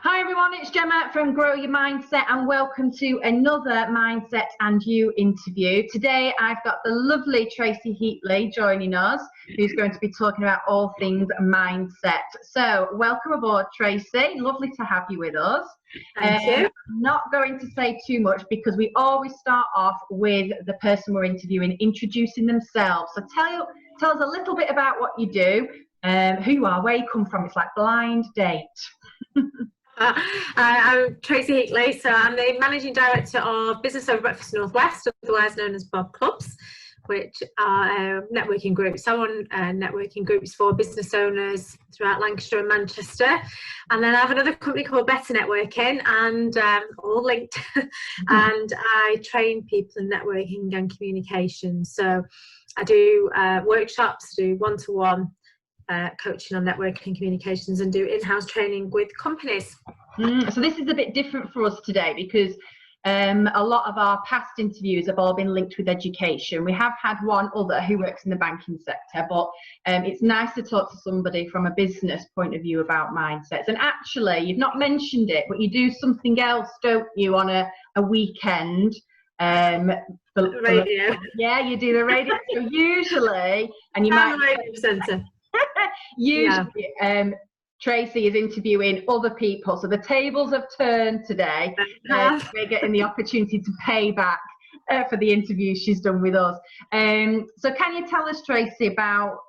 Hi everyone, it's Gemma from Grow Your Mindset and welcome to another Mindset and You interview. Today I've got the lovely Tracy Heatley joining us, who's going to be talking about all things mindset. So welcome aboard, Tracy. Lovely to have you with us. Thank you. I'm not going to say too much because we always start off with the person we're interviewing introducing themselves. So tell us a little bit about what you do, who you are, where you come from. It's like blind date. I'm Tracy Heatley, so I'm the Managing Director of Business Over Breakfast Northwest, otherwise known as Bob Clubs, which are networking groups. I run networking groups for business owners throughout Lancashire and Manchester. And then I have another company called Better Networking, and all linked. And I train people in networking and communication. So I do workshops, do one-to-one coaching on networking communications, and do in-house training with companies. So this is a bit different for us today because a lot of our past interviews have all been linked with education. We have had one other who works in the banking sector, but it's nice to talk to somebody from a business point of view about mindsets. And actually, you've not mentioned it, but you do something else, don't you, on a weekend? Radio. Yeah, you do the radio. So usually, and you I'm might... a radio presenter. Usually, Tracy is interviewing other people, so the tables have turned today. We're getting the opportunity to pay back for the interview she's done with us. So can you tell us, Tracy, about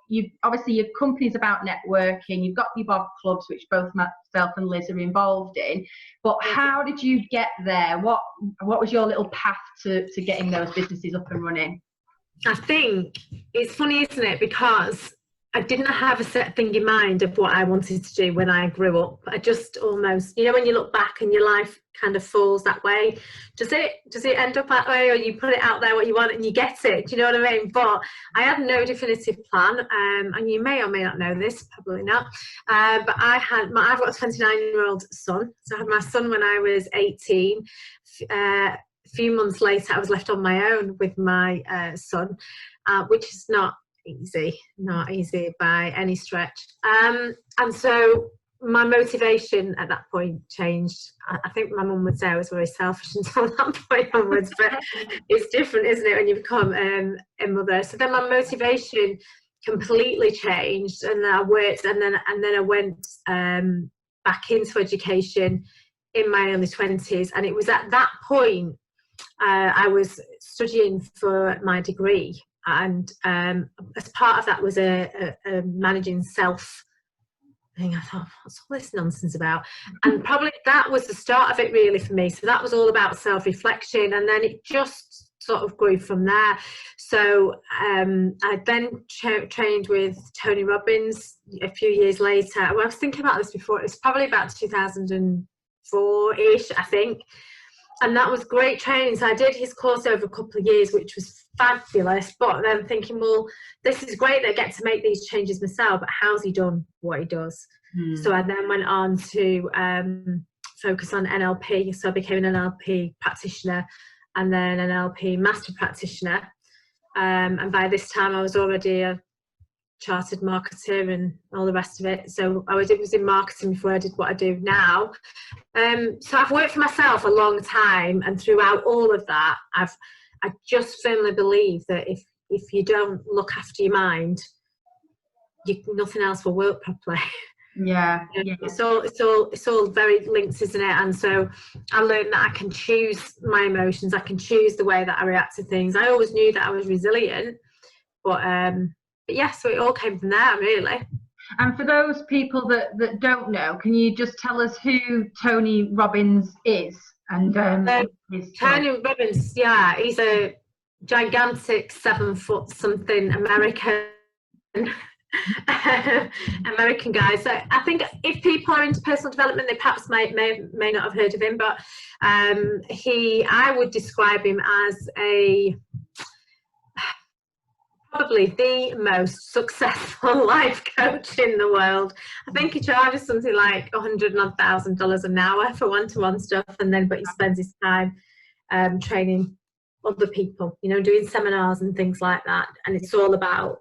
obviously your company's about networking, you've got your Bob Clubs, which both myself and Liz are involved in, but how did you get there? What was your little path to getting those businesses up and running? I think it's funny, isn't it, because I didn't have a set thing in mind of what I wanted to do when I grew up. I just almost, you know, when you look back and your life kind of falls that way, does it end up that way, or you put it out there what you want and you get it? Do you know what I mean? But I had no definitive plan, and you may or may not know this, probably not. But I've got a 29-year-old son. So I had my son when I was 18. A few months later, I was left on my own with my son, which is not easy by any stretch. And so my motivation at that point changed. I think my mum would say I was very selfish until that point onwards, but it's different, isn't it, when you become a mother? So then my motivation completely changed, and I worked, and then I went back into education in my early 20s, and it was at that point I was studying for my degree. And as part of that was a managing self thing. I thought, what's all this nonsense about? And probably that was the start of it really for me. So that was all about self-reflection, and then it just sort of grew from there. So I then trained with Tony Robbins a few years later. Well, I was thinking about this before. It's probably about 2004-ish, I think. And that was great training. So I did his course over a couple of years, which was fabulous. But then thinking, well, this is great that I get to make these changes myself, but how's he done what he does? So I then went on to focus on NLP. So I became an NLP practitioner and then an NLP master practitioner. And by this time, I was already a chartered marketer and all the rest of it. So I was in marketing before I did what I do now. So I've worked for myself a long time, and throughout all of that, I just firmly believe that if you don't look after your mind, nothing else will work properly. Yeah. It's all very linked, isn't it? And so I learned that I can choose my emotions. I can choose the way that I react to things. I always knew that I was resilient, but yeah, so it all came from there, really. And for those people that don't know, can you just tell us who Tony Robbins is? And Tony Robbins, yeah, he's a gigantic 7-foot-something American guy. So I think if people are into personal development, they perhaps may not have heard of him, but I would describe him as probably the most successful life coach in the world. I think he charges something like $100,000 an hour for one-to-one stuff, but he spends his time training other people, you know, doing seminars and things like that. And it's all about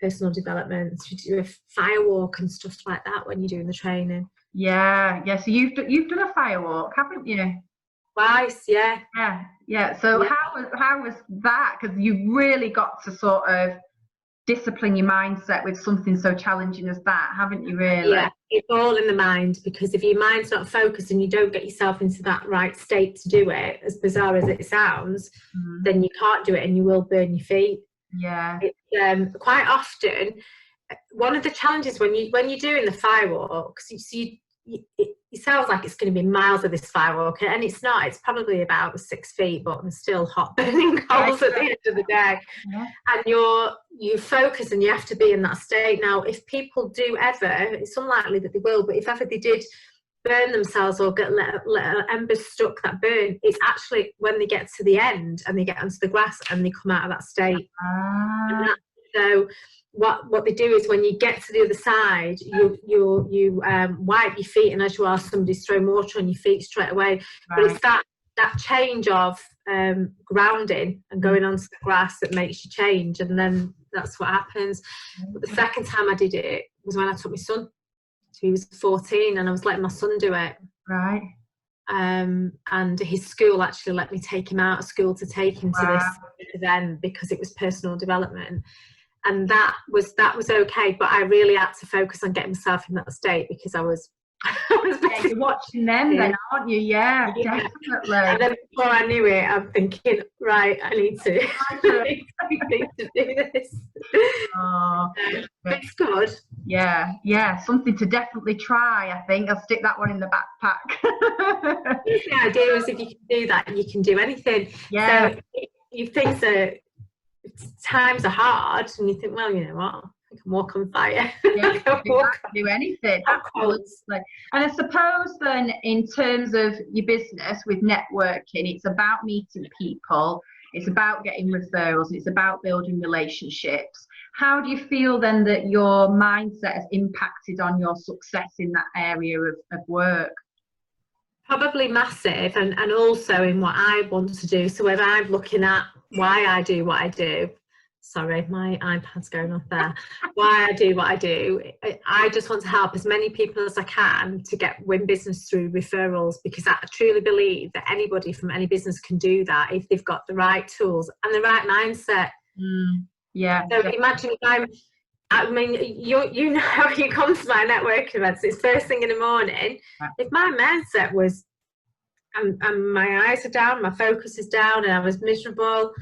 personal development. You do a firewalk and stuff like that when you're doing the training. Yeah, yeah. So you've done a firewalk, haven't you? Twice, yeah. Yeah. So how was that? Because you really got to sort of discipline your mindset with something so challenging as that, haven't you, really? Yeah, it's all in the mind, because if your mind's not focused and you don't get yourself into that right state to do it, as bizarre as it sounds, then you can't do it and you will burn your feet. Yeah. It's quite often one of the challenges when you're doing the firewalk, it sounds like it's going to be miles of this firewalk, and it's not. It's probably about 6 feet, but I'm still hot burning coals at the end of the day. Yeah. And you focus and you have to be in that state. Now, if people do ever, it's unlikely that they will, but if ever they did burn themselves or get let embers stuck that burn, it's actually when they get to the end and they get onto the grass and they come out of that state. So what they do is when you get to the other side, you wipe your feet, and as you are, somebody's throwing water on your feet straight away. Right. But it's that change of grounding and going onto the grass that makes you change, and then that's what happens. But the second time I did it was when I took my son. So he was 14 and I was letting my son do it. Right. And his school actually let me take him out of school to take him to this event because it was personal development. And that was okay, but I really had to focus on getting myself in that state because I was you're watching them then, aren't you? Yeah, definitely. And then before I knew it, I'm thinking, right, I need to do this. Oh, it's good. Yeah, something to definitely try. I think I'll stick that one in the backpack. The idea is if you can do that, you can do anything. Yeah. So if things times are hard, and you think, well, you know what, I can walk on fire. Yeah, do anything. Absolutely. And I suppose then, in terms of your business with networking, it's about meeting people, it's about getting referrals, it's about building relationships. How do you feel then that your mindset has impacted on your success in that area of work? Probably massive, and also in what I want to do. So if I'm looking at why I do what I do, sorry, my iPad's going off there. Why I do what I do, I just want to help as many people as I can to win business through referrals, because I truly believe that anybody from any business can do that if they've got the right tools and the right mindset. Yeah. So imagine if I mean, you know, you come to my networking events, it's first thing in the morning. If my mindset was, and my eyes are down, my focus is down, and I was miserable,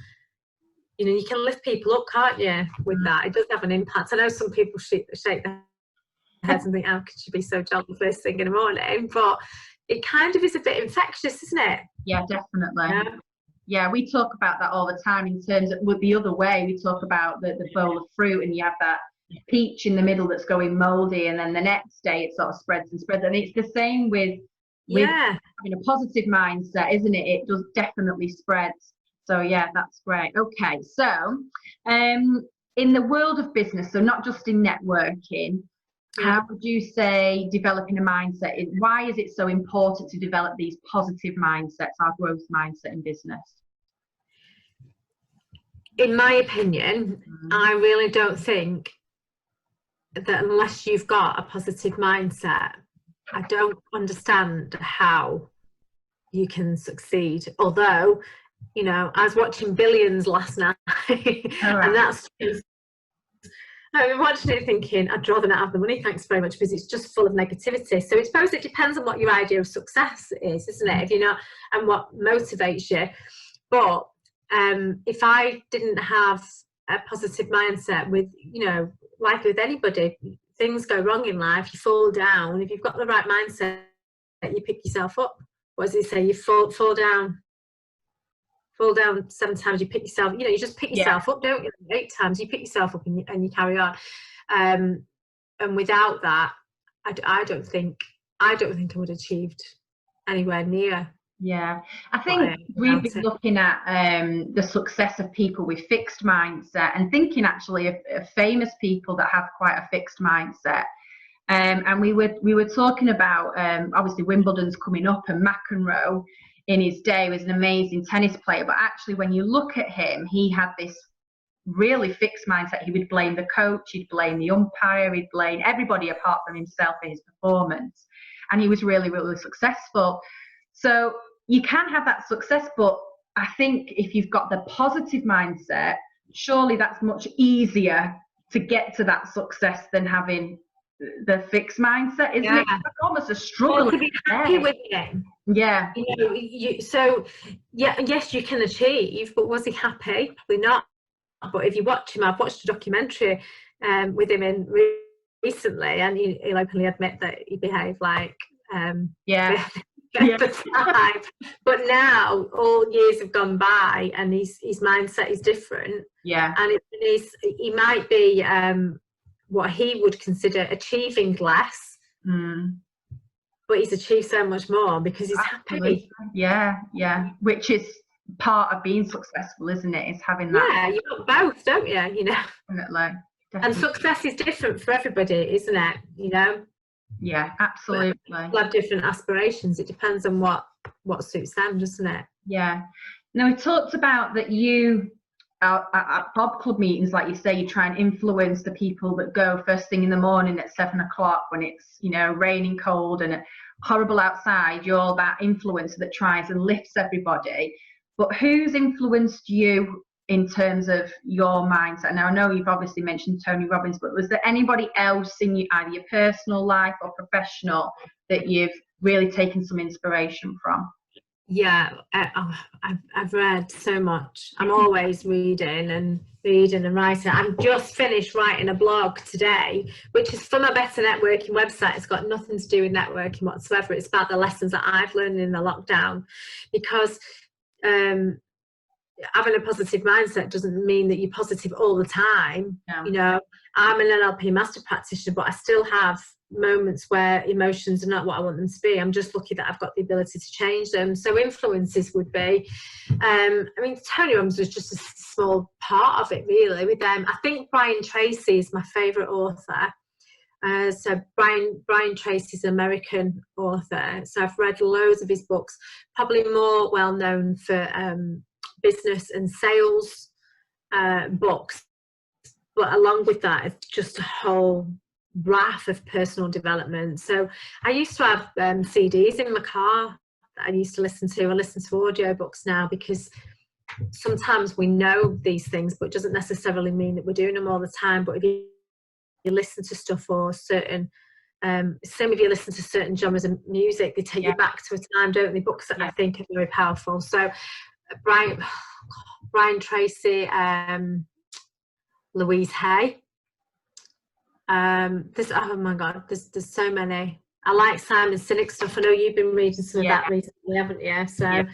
you know, you can lift people up, can't you, with that? It does have an impact. I know some people shake their heads and think, how could you be so jolly first thing in the morning? But it kind of is a bit infectious, isn't it? Yeah, definitely. Yeah, we talk about that all the time in terms of, with the other way, we talk about the bowl of fruit, and you have that peach in the middle that's going moldy, and then the next day it sort of spreads and spreads. And it's the same with having a positive mindset, isn't it? It does definitely spreads. So yeah, that's great. Okay, so in the world of business, so not just in networking, how would you say developing a mindset is, why is it so important to develop these positive mindsets, our growth mindset in business? In my opinion, I really don't think that unless you've got a positive mindset, I don't understand how you can succeed. Although, you know, I was watching Billions last night, and that's just, I've been watching it thinking, I'd rather not have the money, thanks very much, because it's just full of negativity. So I suppose it depends on what your idea of success is, isn't it? If you're not, and what motivates you. But if I didn't have a positive mindset, with, you know, like with anybody, things go wrong in life, you fall down. If you've got the right mindset, you pick yourself up. What does it say? You fall down 7 times, you pick yourself, you know, you just pick yourself up, don't you? 8 times you pick yourself up, and you carry on. And without that, I don't think I would have achieved anywhere near. Yeah, I think we've been looking at the success of people with fixed mindset, and thinking actually of famous people that have quite a fixed mindset. And we were talking about obviously Wimbledon's coming up, and McEnroe in his day was an amazing tennis player, but actually when you look at him, he had this really fixed mindset. He would blame the coach, he'd blame the umpire, he'd blame everybody apart from himself for his performance. and he was really, really successful. So you can have that success, but I think if you've got the positive mindset, surely that's much easier to get to that success than having the fixed mindset, isn't it? It's almost a struggle. Or to be happy with it. Yeah. You know, so yes, you can achieve, but was he happy? Probably not. But if you watch him, I've watched a documentary with him in recently, and he'll openly admit that he behaved like at the time. But now all years have gone by, and his mindset is different. Yeah. And he might be what he would consider achieving less. But he's achieved so much more because he's happy. Yeah, which is part of being successful, isn't it? Is having that. Yeah, you got both, don't you? You know. Definitely. And success is different for everybody, isn't it? You know. Yeah, absolutely. People have different aspirations. It depends on what suits them, doesn't it? Yeah. Now, we talked about that you at Bob Club meetings, like you say, you try and influence the people that go first thing in the morning at 7 o'clock when it's, you know, raining cold and horrible outside. You're that influencer that tries and lifts everybody. But who's influenced you in terms of your mindset? Now, I know you've obviously mentioned Tony Robbins, but was there anybody else in either your personal life or professional that you've really taken some inspiration from? Yeah, I've read so much. I'm always reading and writing. I'm just finished writing a blog today, which is from a Better Networking website. It's got nothing to do with networking whatsoever. It's about the lessons that I've learned in the lockdown, because having a positive mindset doesn't mean that you're positive all the time. No. You know, I'm an NLP master practitioner, but I still have moments where emotions are not what I want them to be. I'm just lucky that I've got the ability to change them. So influences would be, I mean, Tony Robbins was just a small part of it, really. With them, I think Brian Tracy is my favourite author. So Brian Tracy is an American author. So I've read loads of his books, probably more well known for business and sales books. But along with that, it's just a whole raft of personal development. So I used to have CDs in my car that I used to listen to. I listen to audiobooks now because sometimes we know these things, but it doesn't necessarily mean that we're doing them all the time. But if you listen to stuff or certain, same if you listen to certain genres of music, they take you back to a time, don't they? Books that I think are very powerful. So Brian Tracy, Louise Hay. There's so many. I like Simon Sinek stuff. I know you've been reading some of that recently, haven't you? So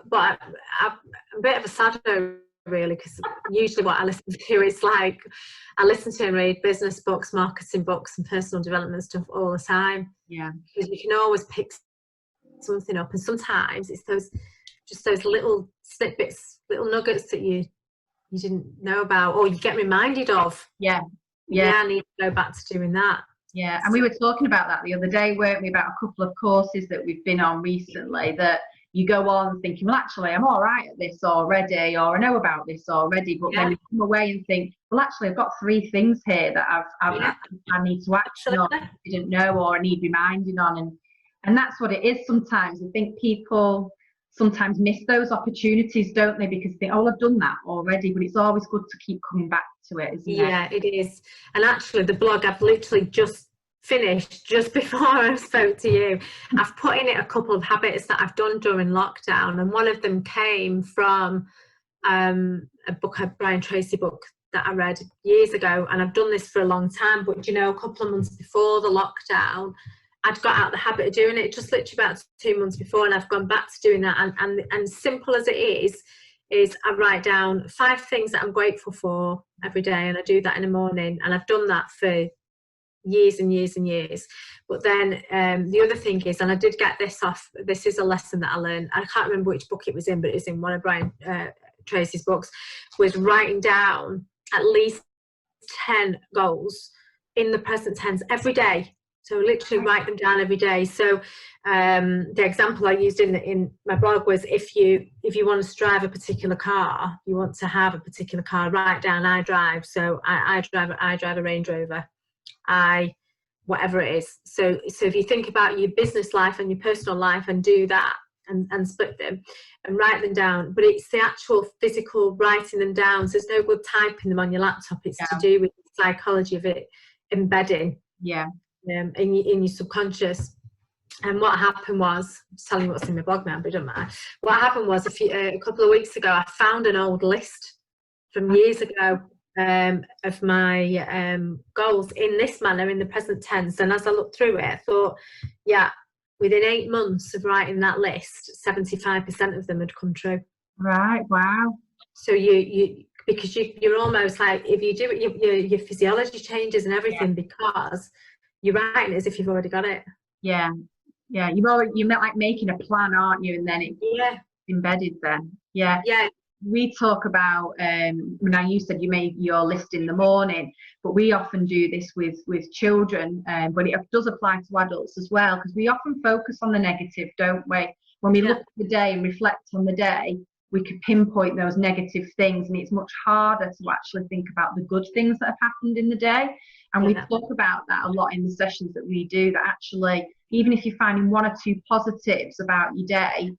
but I'm a bit of a saddo, really, because usually what I listen to is like I listen to and read business books, marketing books, and personal development stuff all the time. Yeah, because you can always pick something up, and sometimes it's those little snippets, little nuggets that you didn't know about, or you get reminded of. I need to go back to doing that. And we were talking about that the other day, weren't we, about a couple of courses that we've been on recently that you go on thinking, well, actually I'm all right at this already, or I know about this already, but then you come away and think, well, actually I've got 3 things here that I need to action on, I didn't know, or I need reminding on, and that's what it is sometimes. I think people sometimes miss those opportunities, don't they, because they think, oh, I've done that already, but it's always good to keep coming back to it, isn't it? Yeah, it is. And actually the blog I've literally just finished just before I spoke to you. I've put in it a couple of habits that I've done during lockdown, and one of them came from a Brian Tracy book that I read years ago, and I've done this for a long time, but you know, a couple of months before the lockdown I'd got out the habit of doing it, just literally about 2 months before, and I've gone back to doing that. And simple as it is I write down 5 things that I'm grateful for every day, and I do that in the morning, and I've done that for years and years and years. But then the other thing is, and I did get this off, this is a lesson that I learned, I can't remember which book it was in, but it's in one of Brian Tracy's books, was writing down at least 10 goals in the present tense every day. So literally write them down every day. So the example I used in my blog was, if you want to drive a particular car, you want to have a particular car, write down I drive. So I drive a Range Rover. I whatever it is. So if you think about your business life and your personal life and do that and split them and write them down, but it's the actual physical writing them down. So there's no good typing them on your laptop. It's to do with the psychology of it embedding in your subconscious. And what happened was, I'm just telling you what's in my blog now, but it doesn't matter. What happened was a couple of weeks ago, I found an old list from years ago of my goals in this manner, in the present tense. And as I looked through it, I thought, within 8 months of writing that list, 75% of them had come true. Right, wow. So because you're almost like, if you do it, your physiology changes and everything, because you're writing it as if you've already got it. Yeah, you're like making a plan, aren't you? And then it's embedded then. Yeah. We talk about, now you said you made your list in the morning, but we often do this with children, but it does apply to adults as well, because we often focus on the negative, don't we? When we look at the day and reflect on the day, we could pinpoint those negative things, and it's much harder to actually think about the good things that have happened in the day. And we talk about that a lot in the sessions that we do, that actually, even if you're finding 1 or 2 positives about your day,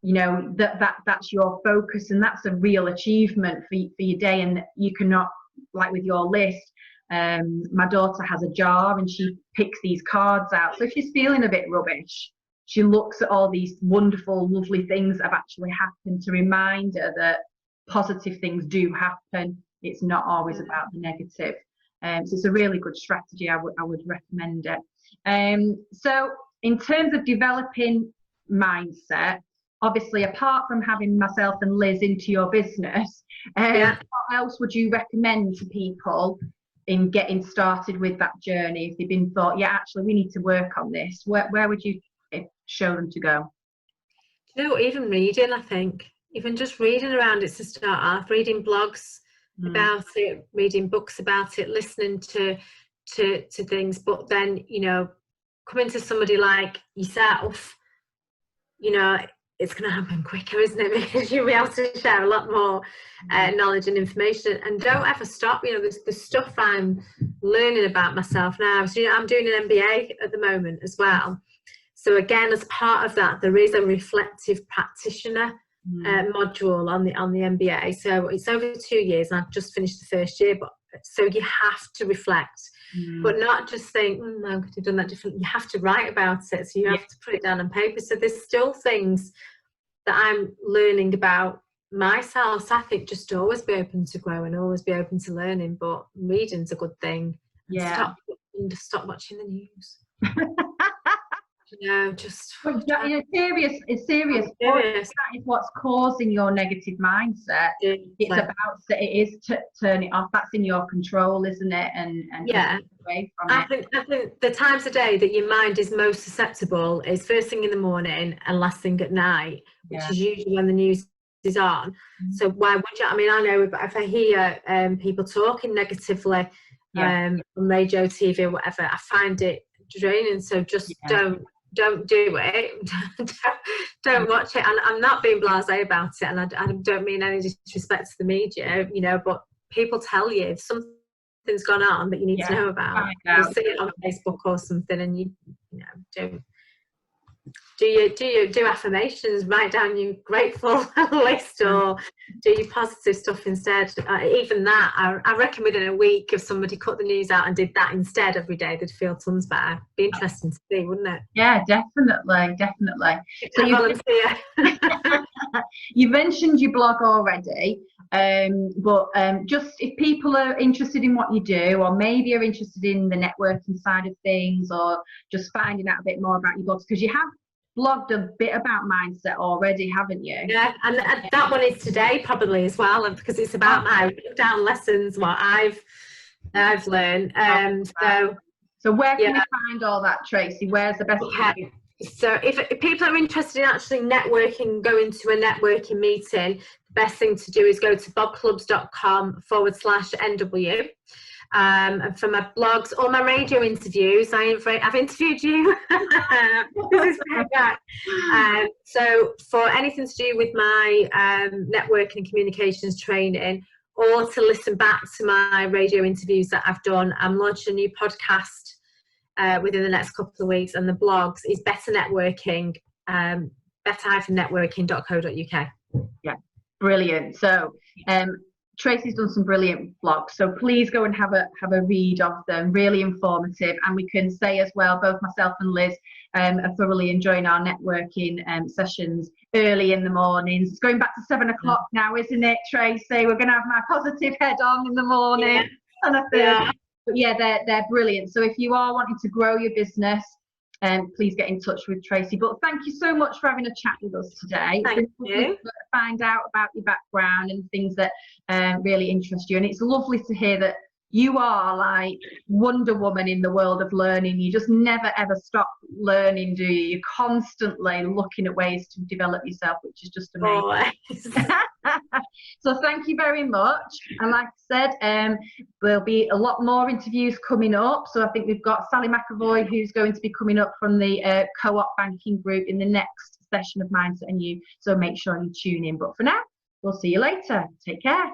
you know, that's your focus, and that's a real achievement for your day. And you cannot, like with your list, my daughter has a jar and she picks these cards out. So if she's feeling a bit rubbish, she looks at all these wonderful, lovely things that have actually happened to remind her that positive things do happen. It's not always about the negative. So it's a really good strategy. I would recommend it. So in terms of developing mindset, obviously, apart from having myself and Liz into your business, what else would you recommend to people in getting started with that journey? If they've been thought, actually, we need to work on this, where would you show them to go? You know, even reading, I think, even just reading around it to start off, reading blogs about it, reading books about it, listening to things, but then, you know, coming to somebody like yourself, you know, it's going to happen quicker, isn't it? Because you'll be able to share a lot more knowledge and information. And don't ever stop. You know, there's the stuff I'm learning about myself now. So, you know, I'm doing an MBA at the moment as well. So again, as part of that, there is a reflective practitioner module on the MBA. So it's over 2 years, and I've just finished the first year. But so you have to reflect, but not just think, I could have done that differently. You have to write about it. So you have to put it down on paper. So there's still things that I'm learning about myself. So I think just always be open to growing, always be open to learning. But reading's a good thing. Stop watching the news. You know, just it's serious. That is what's causing your negative mindset. It is to turn it off. That's in your control, isn't it? And away from I think the times of day that your mind is most susceptible is first thing in the morning and last thing at night, which is usually when the news is on. So why would you? I mean, I know if I hear people talking negatively on radio, TV, or whatever, I find it draining. So just don't do it. don't watch it. And I'm not being blasé about it, and I don't mean any disrespect to the media, you know, but people tell you if something's gone on that you need to know about. You see it on Facebook or something, and you know, do affirmations, write down your grateful list, or do your positive stuff instead. Even that, I reckon within a week, if somebody cut the news out and did that instead every day, they'd feel tons better. Be interesting to see, wouldn't it? Yeah, definitely. So you mentioned your blog already, but just if people are interested in what you do, or maybe are interested in the networking side of things, or just finding out a bit more about your blogs, because you have blogged a bit about mindset already, haven't you? Yeah, and that one is today probably as well, because it's about my down lessons, what I've learned. So where can you find all that, Tracy? Where's the best place? So if people are interested in actually networking, going to a networking meeting, the best thing to do is go to bobclubs.com/NW. And for my blogs or my radio interviews, I've interviewed you. So for anything to do with my networking and communications training, or to listen back to my radio interviews that I've done, I'm launching a new podcast within the next couple of weeks, and the blogs is Better Networking, better-networking.co.uk. Yeah, brilliant. So Tracy's done some brilliant blogs, so please go and have a read of them. Really informative, and we can say as well, both myself and Liz are thoroughly enjoying our networking sessions early in the mornings. It's going back to 7 o'clock now, isn't it, Tracy? We're going to have my positive head on in the morning. Yeah. But yeah, they're brilliant. So if you are wanting to grow your business, please get in touch with Tracy. But thank you so much for having a chat with us today. Thank you. To find out about your background and things that really interest you. And it's lovely to hear that you are like Wonder Woman in the world of learning. You just never ever stop learning, do you? You're constantly looking at ways to develop yourself, which is just amazing. So thank you very much. And like I said, there'll be a lot more interviews coming up. So I think we've got Sally McAvoy, who's going to be coming up from the Co-op Banking Group in the next session of Mindset and You. So make sure you tune in. But for now, we'll see you later. Take care.